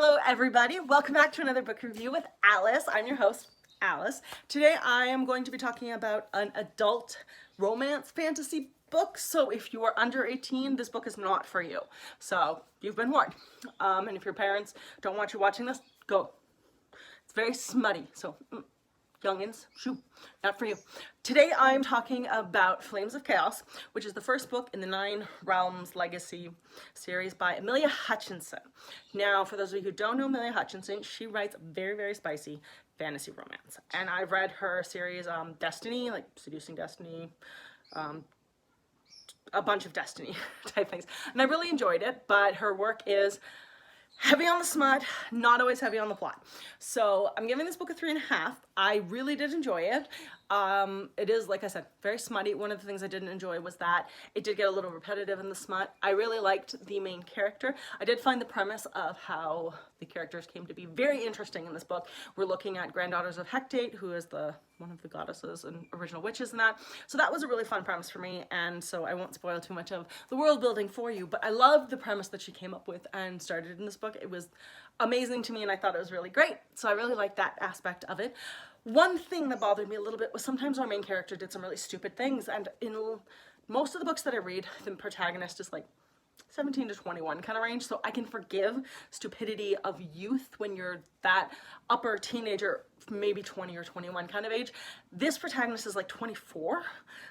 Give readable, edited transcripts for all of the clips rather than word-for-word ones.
Hello everybody, welcome back to another book review with Alice. I'm your host, Alice. Today I am going to be talking about an adult romance fantasy book. So if you are under 18, this book is not for you. So you've been warned. And if your parents don't want you watching this, go. It's very smutty, so youngins, shoo, not for you. Today I'm talking about Flames of Chaos, which is the first book in the Nine Realms Legacy series by Amelia Hutchinson. Now, for those of you who don't know Amelia Hutchinson, she writes very, very spicy fantasy romance. And I've read her series Destiny, like Seducing Destiny, a bunch of Destiny type things. And I really enjoyed it, but her work is heavy on the smut, not always heavy on the plot. So I'm giving this book a 3.5. I really did enjoy it. It is, like I said, very smutty. One of the things I didn't enjoy was that it did get a little repetitive in the smut. I really liked the main character. I did find the premise of how the characters came to be very interesting in this book. We're looking at granddaughters of Hecate, who is one of the goddesses and original witches in that. So that was a really fun premise for me, and so I won't spoil too much of the world building for you, but I loved the premise that she came up with and started in this book. It was amazing to me and I thought it was really great. So I really liked that aspect of it. One thing that bothered me a little bit was sometimes our main character did some really stupid things, and in most of the books that I read, the protagonist is like 17 to 21 kind of range, so I can forgive stupidity of youth when you're that upper teenager, maybe 20 or 21 kind of age. This protagonist is like 24,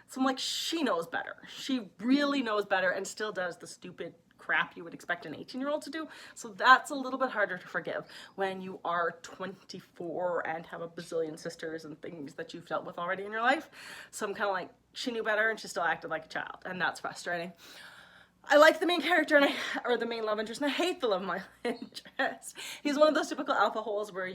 so I'm like, she knows better. She really knows better and still does the stupid crap you would expect an 18-year-old to do. So that's a little bit harder to forgive when you are 24 and have a bazillion sisters and things that you've dealt with already in your life. So I'm kind of like, she knew better and she still acted like a child, and that's frustrating. I like the main character or the main love interest, and I hate the love interest. He's one of those typical alpha holes where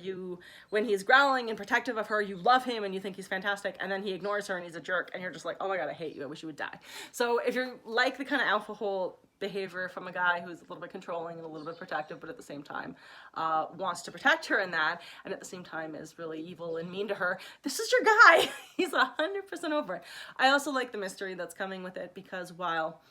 when he's growling and protective of her, you love him and you think he's fantastic, and then he ignores her and he's a jerk and you're just like, oh my god, I hate you, I wish you would die. So if you're like the kind of alpha hole behavior from a guy who's a little bit controlling and a little bit protective, but at the same time wants to protect her in that, and at the same time is really evil and mean to her, this is your guy. He's 100% over it. I also like the mystery that's coming with it, because while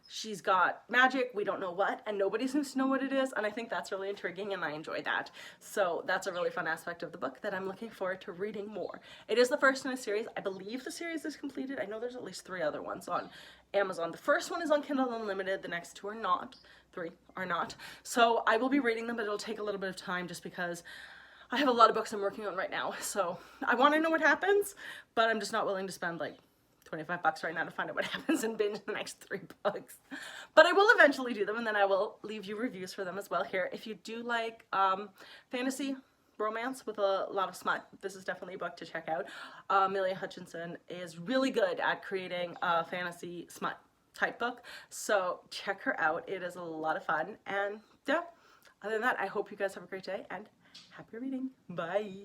she's got magic, we don't know what, and nobody seems to know what it is, and I think that's really intriguing and I enjoy that. So that's a really fun aspect of the book that I'm looking forward to reading more. It is the first in a series. I believe the series is completed. I know there's at least 3 other ones on Amazon. The first one is on Kindle Unlimited, the next 2 are not. 3 are not. So I will be reading them, but it'll take a little bit of time just because I have a lot of books I'm working on right now. So I want to know what happens, but I'm just not willing to spend like $25 right now to find out what happens and binge the next 3 books. But I will eventually do them, and then I will leave you reviews for them as well here. If you do like fantasy romance with a lot of smut, this is definitely a book to check out. Amelia Hutchinson is really good at creating a fantasy smut type book, so check her out. It is a lot of fun, and yeah, other than that, I hope you guys have a great day and happy reading. Bye.